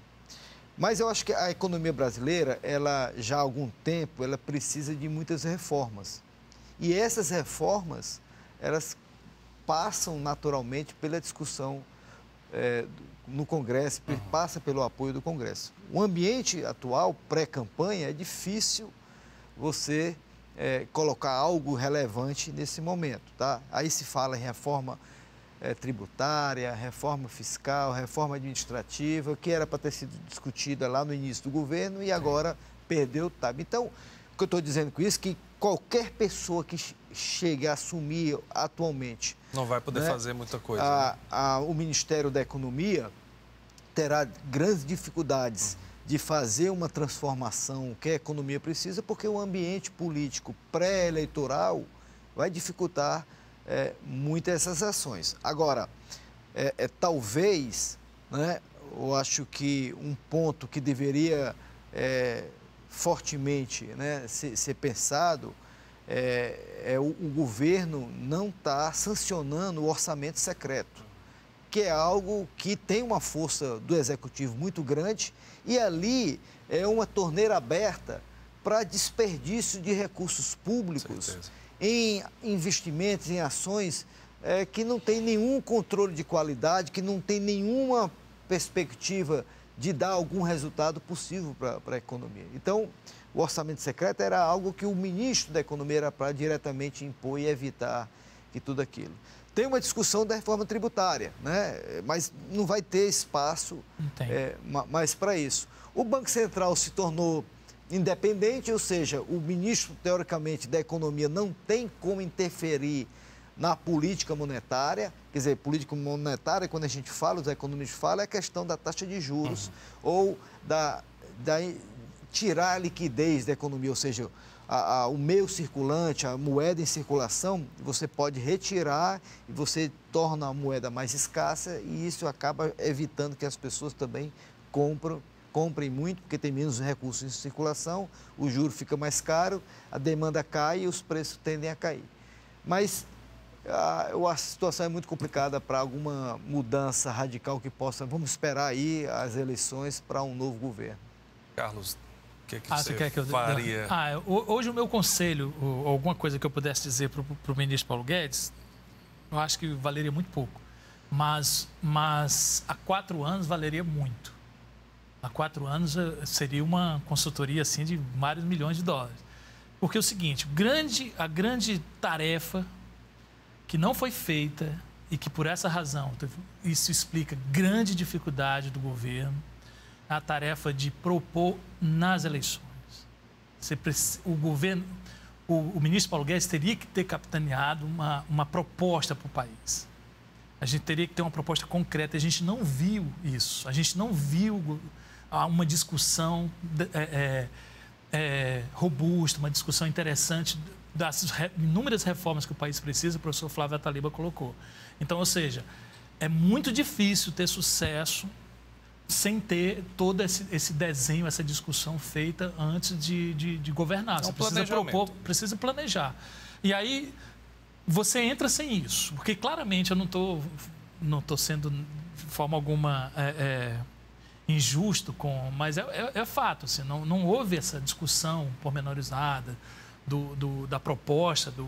S2: Mas eu acho que a economia brasileira, ela já há algum tempo, ela precisa de muitas reformas. E essas reformas, elas passam naturalmente pela discussão no Congresso, passa pelo apoio do Congresso. O ambiente atual, pré-campanha, é difícil você colocar algo relevante nesse momento, tá? Aí se fala em reforma tributária, reforma fiscal, reforma administrativa, que era para ter sido discutida lá no início do governo e agora perdeu o time. Então, o que eu estou dizendo com isso é que qualquer pessoa que chegue a assumir atualmente...
S1: Não vai poder fazer muita coisa.
S2: O Ministério da Economia terá grandes dificuldades de fazer uma transformação que a economia precisa, porque o ambiente político pré-eleitoral vai dificultar muito essas ações. Agora, talvez, né, eu acho que um ponto que deveria fortemente, né, ser pensado o governo não está sancionando o orçamento secreto, que é algo que tem uma força do Executivo muito grande e ali é uma torneira aberta para desperdício de recursos públicos em investimentos, em ações que não tem nenhum controle de qualidade, que não tem nenhuma perspectiva de dar algum resultado possível para a economia. Então, o orçamento secreto era algo que o ministro da Economia era para diretamente impor e evitar que tudo aquilo. Tem uma discussão da reforma tributária, né? Mas não vai ter espaço mais para isso. O Banco Central se tornou independente, ou seja, o ministro, teoricamente, da Economia não tem como interferir na política monetária. Quer dizer, política monetária, quando a gente fala, os economistas falam, é a questão da taxa de juros ou tirar a liquidez da economia, ou seja, o meio circulante, a moeda em circulação, você pode retirar e você torna a moeda mais escassa e isso acaba evitando que as pessoas também comprem muito, porque tem menos recursos em circulação, o juro fica mais caro, a demanda cai e os preços tendem a cair. Mas a situação é muito complicada para alguma mudança radical que possa... Vamos esperar aí as eleições para um novo governo.
S1: Carlos, o que
S3: você
S1: quer que eu faria?
S3: Hoje o meu conselho, ou alguma coisa que eu pudesse dizer para o ministro Paulo Guedes, eu acho que valeria muito pouco. Mas há 4 anos valeria muito. Há 4 anos seria uma consultoria assim, de vários milhões de dólares. Porque é o seguinte, a grande tarefa que não foi feita e que por essa razão, isso explica grande dificuldade do governo, é a tarefa de propor nas eleições. O ministro Paulo Guedes teria que ter capitaneado uma proposta para o país. A gente teria que ter uma proposta concreta. A gente não viu isso. A gente não viu uma discussão robusta, uma discussão interessante das inúmeras reformas que o país precisa, o professor Flávio Ataliba colocou. Então, ou seja, é muito difícil ter sucesso sem ter todo esse desenho, essa discussão feita antes de governar. Você precisa planejar. E aí você entra sem isso, porque claramente eu não estou sendo de forma alguma injusto mas é fato, assim, não houve essa discussão pormenorizada da proposta do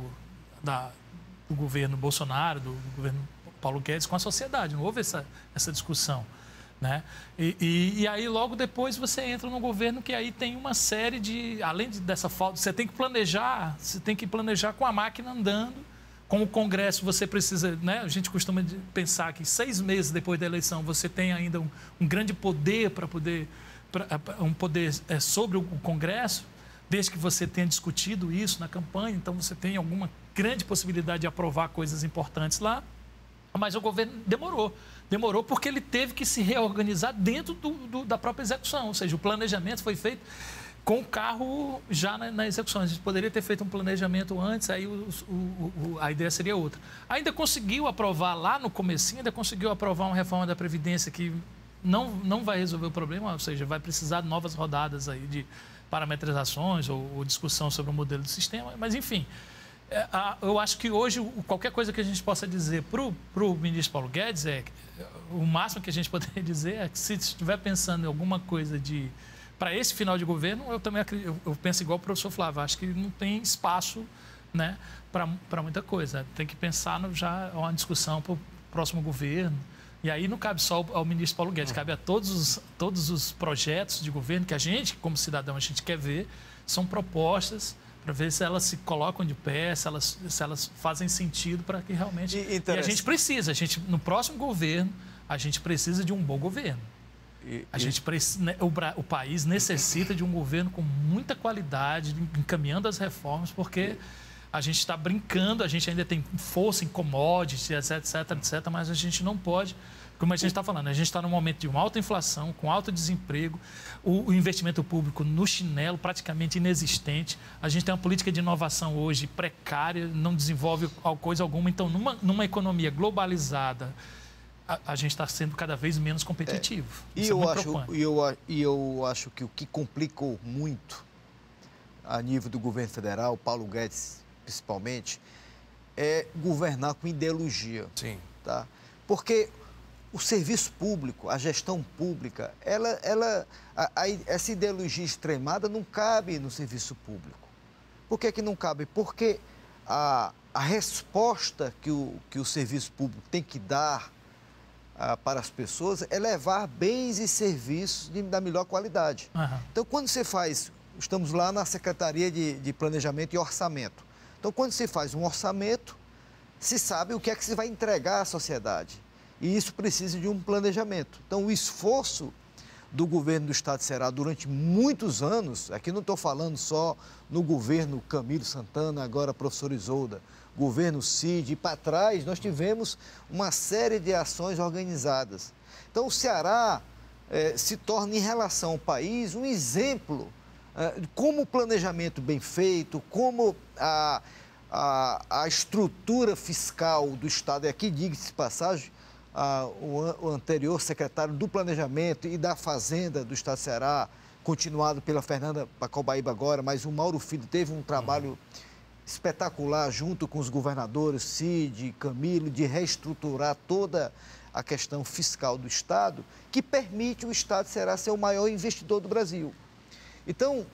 S3: governo Bolsonaro, do governo Paulo Guedes com a sociedade, não houve essa discussão. Né? E aí logo depois você entra num governo que aí tem uma série além dessa falta, você tem que planejar com a máquina andando, com o Congresso você precisa, né? A gente costuma pensar que 6 meses depois da eleição você tem ainda um grande poder um poder sobre o Congresso, desde que você tenha discutido isso na campanha, então você tem alguma grande possibilidade de aprovar coisas importantes lá, mas o governo demorou porque ele teve que se reorganizar dentro da própria execução, ou seja, o planejamento foi feito com o carro já na execução. A gente poderia ter feito um planejamento antes, aí a ideia seria outra. Ainda conseguiu aprovar lá no comecinho, uma reforma da Previdência que não vai resolver o problema, ou seja, vai precisar de novas rodadas aí de parametrizações ou discussão sobre o modelo do sistema, mas enfim... Eu acho que hoje qualquer coisa que a gente possa dizer para o ministro Paulo Guedes o máximo que a gente poderia dizer é que se estiver pensando em alguma coisa para esse final de governo, eu também eu penso igual o professor Flávio, acho que não tem espaço, né, para muita coisa. Tem que pensar já uma discussão para o próximo governo. E aí não cabe só ao ministro Paulo Guedes, cabe a todos os projetos de governo que a gente, como cidadão, a gente quer ver, são propostas para ver se elas se colocam de pé, se elas fazem sentido para que realmente... E a gente precisa, no próximo governo, a gente precisa de um bom governo. O país necessita de um governo com muita qualidade, encaminhando as reformas, porque a gente está brincando, a gente ainda tem força em commodities, etc, mas a gente não pode... Como a gente está falando, a gente está num momento de uma alta inflação, com alto desemprego, o investimento público no chinelo praticamente inexistente. A gente tem uma política de inovação hoje precária, não desenvolve coisa alguma. Então, numa economia globalizada, a gente está sendo cada vez menos competitivo.
S2: E eu acho que o que complicou muito a nível do governo federal, Paulo Guedes principalmente, é governar com ideologia.
S1: Sim.
S2: Tá? Porque... o serviço público, a gestão pública, essa ideologia extremada não cabe no serviço público. Por que não cabe? Porque a resposta que o serviço público tem que dar para as pessoas é levar bens e serviços da melhor qualidade.
S3: Uhum.
S2: Então, quando você estamos lá na Secretaria de Planejamento e Orçamento. Então, quando se faz um orçamento, se sabe o que é que se vai entregar à sociedade. E isso precisa de um planejamento. Então, o esforço do governo do Estado de Ceará durante muitos anos, aqui não estou falando só no governo Camilo Santana, agora professor Isolda, governo Cid, e para trás nós tivemos uma série de ações organizadas. Então, o Ceará se torna, em relação ao país, um exemplo de como o planejamento bem feito, como a estrutura fiscal do Estado, e aqui diga-se de passagem, o anterior secretário do Planejamento e da Fazenda do Estado do Ceará, continuado pela Fernanda Pacobaíba agora, mas o Mauro Filho teve um trabalho espetacular junto com os governadores Cid, Camilo, de reestruturar toda a questão fiscal do Estado, que permite o Estado do Ceará ser o maior investidor do Brasil. Então,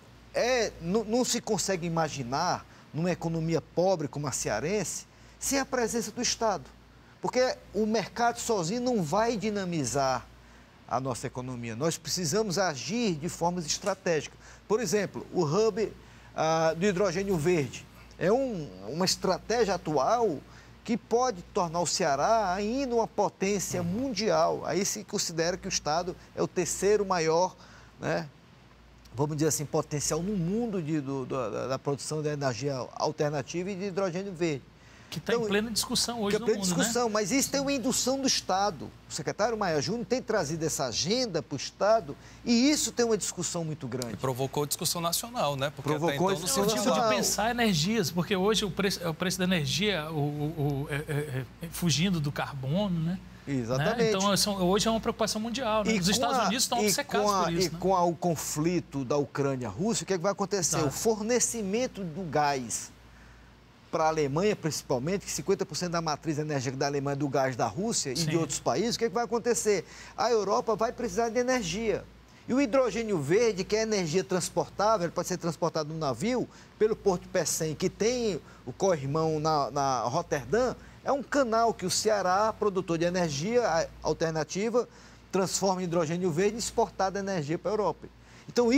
S2: não se consegue imaginar, numa economia pobre como a cearense, sem a presença do Estado. Porque o mercado sozinho não vai dinamizar a nossa economia. Nós precisamos agir de formas estratégicas. Por exemplo, o hub do hidrogênio verde é uma estratégia atual que pode tornar o Ceará ainda uma potência mundial. Aí se considera que o Estado é o terceiro maior, né, vamos dizer assim, potencial no mundo da produção de energia alternativa e de hidrogênio verde.
S3: Que está em plena discussão hoje no mundo,
S2: discussão, né? Mas isso tem uma indução do Estado. O secretário Maia Júnior tem trazido essa agenda para o Estado e isso tem uma discussão muito grande.
S1: E provocou discussão nacional, né? Porque
S2: provocou
S1: até então
S2: discussão nacional.
S3: De pensar energias, porque hoje o preço da energia fugindo do carbono, né?
S2: Exatamente.
S3: Né? Então, hoje é uma preocupação mundial. Né? Os Estados Unidos estão obcecados por isso.
S2: E com o conflito da Ucrânia-Rússia, o que vai acontecer? Claro. O fornecimento do gás para a Alemanha, principalmente, que 50% da matriz energética da Alemanha é do gás da Rússia e de outros países, o que vai acontecer? A Europa vai precisar de energia. E o hidrogênio verde, que é energia transportável, ele pode ser transportado no navio pelo Porto de Pecém, que tem o co-irmão na Roterdã, é um canal que o Ceará, produtor de energia alternativa, transforma em hidrogênio verde e exportar a energia para a Europa. Então,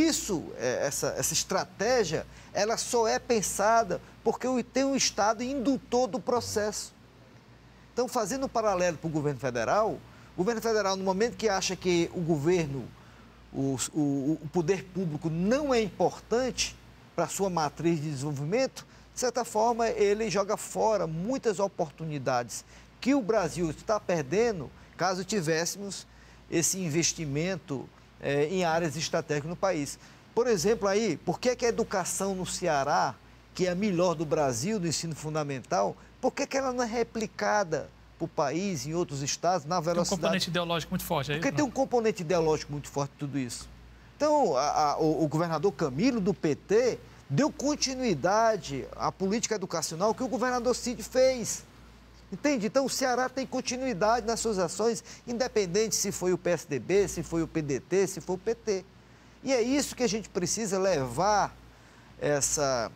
S2: essa estratégia, ela só é pensada porque tem um Estado indutor do processo. Então, fazendo um paralelo para o governo federal, no momento que acha que o governo, o poder público não é importante para a sua matriz de desenvolvimento, de certa forma, ele joga fora muitas oportunidades que o Brasil está perdendo caso tivéssemos esse investimento em áreas estratégicas no país. Por exemplo, por que a educação no Ceará, que é a melhor do Brasil, do ensino fundamental, por que ela não é replicada para o país, em outros estados, na velocidade?
S3: Tem um componente ideológico muito forte.
S2: Porque tem um componente ideológico muito forte em tudo isso. Então, o governador Camilo, do PT, deu continuidade à política educacional que o governador Cid fez. Entende? Então, o Ceará tem continuidade nas suas ações, independente se foi o PSDB, se foi o PDT, se foi o PT. E é isso que a gente precisa levar essa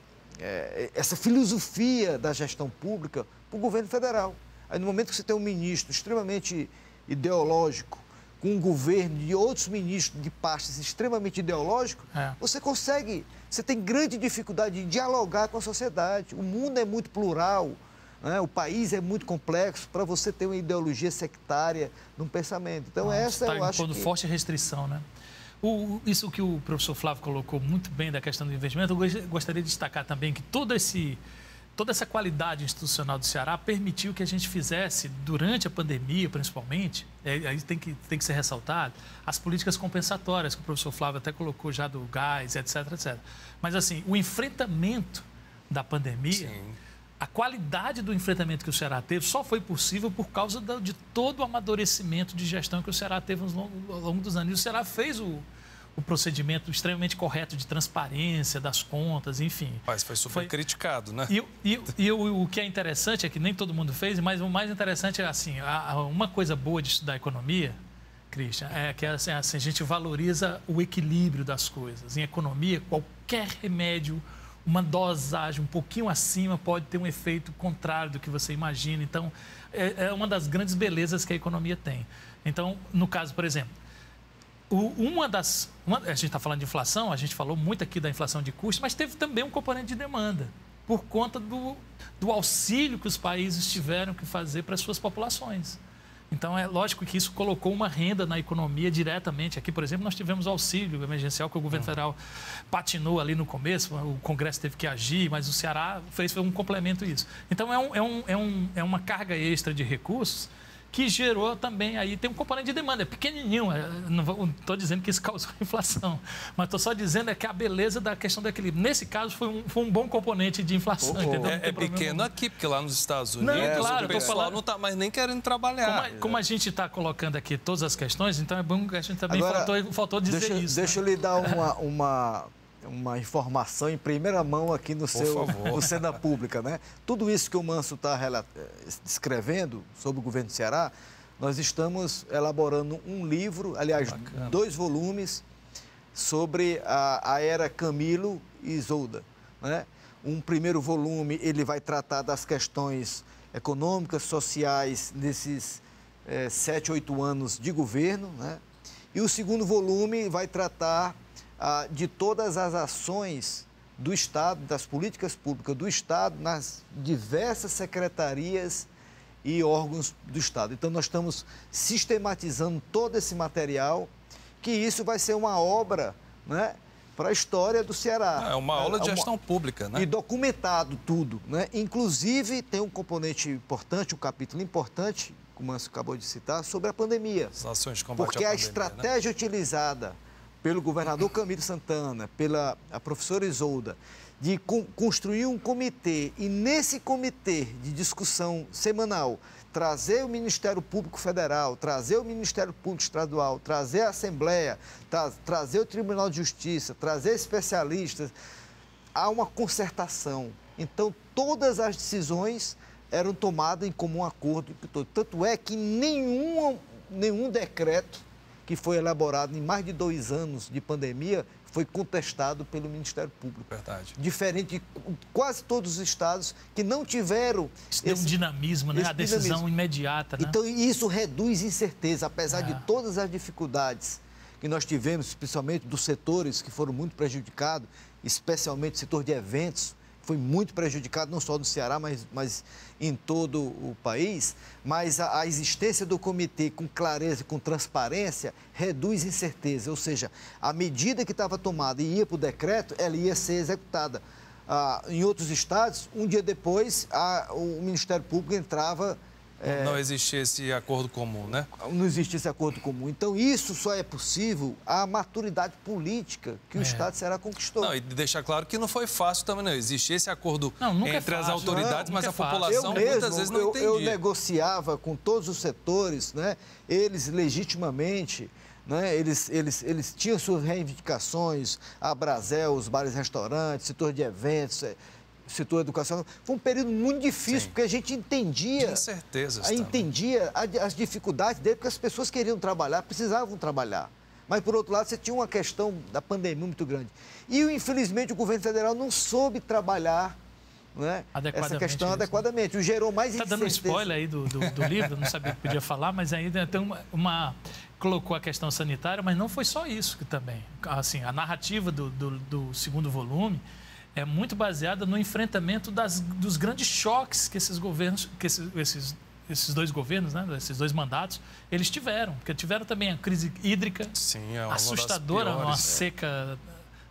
S2: filosofia da gestão pública para o governo federal. Aí, no momento que você tem um ministro extremamente ideológico, com um governo e outros ministros de pastas extremamente ideológicos, você tem grande dificuldade de dialogar com a sociedade. O mundo é muito plural, né? O país é muito complexo para você ter uma ideologia sectária num pensamento. Então, essa eu acho que...
S3: forte restrição, né? Isso que o professor Flávio colocou muito bem da questão do investimento, eu gostaria de destacar também que toda essa qualidade institucional do Ceará permitiu que a gente fizesse, durante a pandemia principalmente, aí tem que ser ressaltado, as políticas compensatórias, que o professor Flávio até colocou já do gás, etc, etc. Mas, assim, o enfrentamento da pandemia... Sim. A qualidade do enfrentamento que o Ceará teve só foi possível por causa de todo o amadurecimento de gestão que o Ceará teve ao longo dos anos. E o Ceará fez o procedimento extremamente correto de transparência das contas, enfim.
S1: Mas foi super criticado, né?
S3: E o que é interessante é que nem todo mundo fez, mas o mais interessante é assim, uma coisa boa de estudar economia, Christian, é que assim, a gente valoriza o equilíbrio das coisas. Em economia, qualquer remédio, uma dosagem um pouquinho acima pode ter um efeito contrário do que você imagina. Então, é uma das grandes belezas que a economia tem. Então, no caso, por exemplo, a gente está falando de inflação, a gente falou muito aqui da inflação de custos, mas teve também um componente de demanda, por conta do auxílio que os países tiveram que fazer para as suas populações. Então, é lógico que isso colocou uma renda na economia diretamente. Aqui, por exemplo, nós tivemos auxílio emergencial que o governo federal patinou ali no começo, o Congresso teve que agir, mas o Ceará foi um complemento a isso. Então, é uma carga extra de recursos que gerou também aí, tem um componente de demanda, é pequenininho, não estou dizendo que isso causou inflação, mas estou só dizendo que a beleza da questão do equilíbrio. Nesse caso, foi um bom componente de inflação.
S1: É pequeno aqui, porque lá nos Estados Unidos
S3: claro,
S1: o pessoal não está mais nem querendo trabalhar.
S3: Como a gente está colocando aqui todas as questões, então é bom que a gente também faltou dizer isso.
S2: Deixa eu lhe dar uma informação em primeira mão aqui no Cena Pública, né? Tudo isso que o Manso está descrevendo sobre o governo do Ceará, nós estamos elaborando um livro, aliás, 2 volumes, sobre a era Camilo e Isolda, né? Um primeiro volume, ele vai tratar das questões econômicas, sociais, nesses 7, 8 anos de governo, né? E o segundo volume vai tratar de todas as ações do Estado, das políticas públicas do Estado, nas diversas secretarias e órgãos do Estado. Então, nós estamos sistematizando todo esse material, que isso vai ser uma obra, né, para a história do Ceará.
S1: É uma aula de gestão pública, né?
S2: E documentado tudo, né? Inclusive, tem um componente importante, um capítulo importante, como o Manso acabou de citar, sobre a pandemia.
S1: As ações de combate
S2: porque
S1: à
S2: a
S1: pandemia,
S2: estratégia utilizada pelo governador Camilo Santana, pela professora Isolda, de construir um comitê e nesse comitê de discussão semanal trazer o Ministério Público Federal, trazer o Ministério Público Estadual, trazer a Assembleia, trazer o Tribunal de Justiça, trazer especialistas, há uma concertação. Então, todas as decisões eram tomadas em comum acordo. Tanto é que nenhum decreto que foi elaborado em mais de 2 anos de pandemia foi contestado pelo Ministério Público.
S1: Verdade.
S2: Diferente de quase todos os estados que não tiveram...
S3: Isso deu um dinamismo, né? A decisão imediata, né?
S2: Então, isso reduz incerteza, apesar de todas as dificuldades que nós tivemos, especialmente dos setores que foram muito prejudicados, especialmente o setor de eventos, foi muito prejudicado, não só no Ceará, mas em todo o país. Mas a existência do comitê com clareza e com transparência reduz incerteza, ou seja, a medida que estava tomada e ia para o decreto, ela ia ser executada. Em outros estados, um dia depois, o Ministério Público entrava...
S1: Não existia esse acordo comum, né?
S2: Não existia esse acordo comum. Então, isso só é possível a maturidade política que o Estado Ceará conquistou.
S1: Não, e deixar claro que não foi fácil também, não. Existia esse acordo entre as autoridades, mas a população muitas vezes não entendia.
S2: Eu negociava com todos os setores, né? Eles legitimamente... Né? Eles tinham suas reivindicações, a Brasel, os bares e restaurantes, setor de eventos... setor educacional, foi um período muito difícil, porque a gente entendia... entendia as dificuldades dele, porque as pessoas queriam trabalhar, precisavam trabalhar. Mas, por outro lado, você tinha uma questão da pandemia muito grande. E, infelizmente, o governo federal não soube trabalhar, né, essa questão adequadamente. O gerou mais incerteza.
S3: Está dando spoiler aí do livro, não sabia o que podia falar, mas ainda tem colocou a questão sanitária, mas não foi só isso que também. Assim, a narrativa do segundo volume é muito baseada no enfrentamento dos grandes choques que esses governos, que esses 2 governos, né, esses 2 mandatos, eles tiveram. Porque tiveram também a crise hídrica, assustadora, uma seca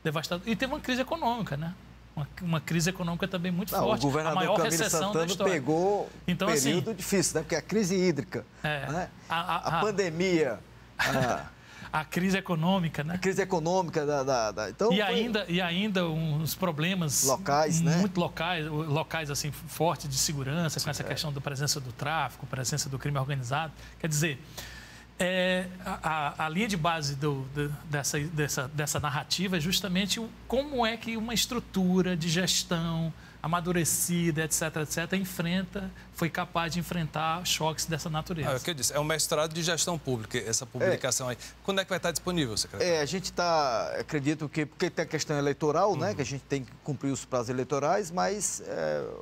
S3: devastadora. E teve uma crise econômica, né? Uma crise econômica também muito forte.
S2: O governador
S3: a maior
S2: Camilo
S3: recessão
S2: Santana
S3: da história.
S2: Pegou um período difícil, né? Porque a crise hídrica, né? A pandemia...
S3: A crise econômica, né?
S2: A crise econômica então,
S3: e ainda uns problemas
S2: locais, né?
S3: Muito locais assim, fortes de segurança, com essa questão da presença do tráfico, presença do crime organizado. Quer dizer, a linha de base dessa narrativa é justamente como é que uma estrutura de gestão amadurecida, etc., foi capaz de enfrentar choques dessa natureza.
S1: É o que eu disse, é um mestrado de gestão pública, essa publicação aí. Quando é que vai estar disponível, secretário?
S2: A gente acredito que, porque tem a questão eleitoral, né, que a gente tem que cumprir os prazos eleitorais, mas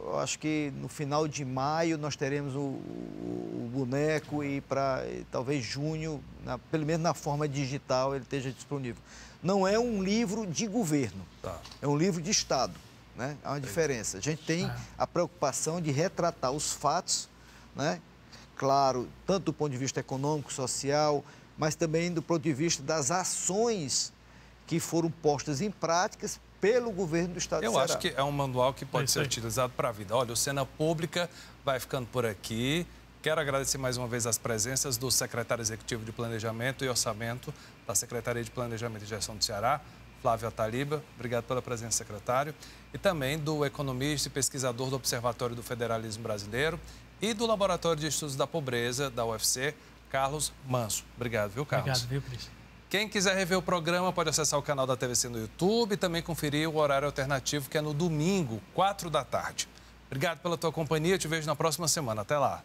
S2: eu acho que no final de maio nós teremos o boneco e para talvez junho, pelo menos na forma digital, ele esteja disponível. Não é um livro de governo, é um livro de Estado. Né? Há uma diferença. A gente tem a preocupação de retratar os fatos, né? Claro, tanto do ponto de vista econômico, social, mas também do ponto de vista das ações que foram postas em práticas pelo governo do Estado do Ceará.
S1: Eu acho que é um manual que pode ser utilizado para a vida. Olha, o Cena Pública vai ficando por aqui. Quero agradecer mais uma vez as presenças do secretário executivo de Planejamento e Orçamento da Secretaria de Planejamento e Gestão do Ceará, Flávio Ataliba. Obrigado pela presença, secretário. E também do economista e pesquisador do Observatório do Federalismo Brasileiro e do Laboratório de Estudos da Pobreza, da UFC, Carlos Manso. Obrigado, viu, Carlos?
S3: Obrigado, viu, Cris?
S1: Quem quiser rever o programa pode acessar o canal da TVC no YouTube e também conferir o horário alternativo, que é no domingo, 4 da tarde. Obrigado pela tua companhia. Eu te vejo na próxima semana. Até lá.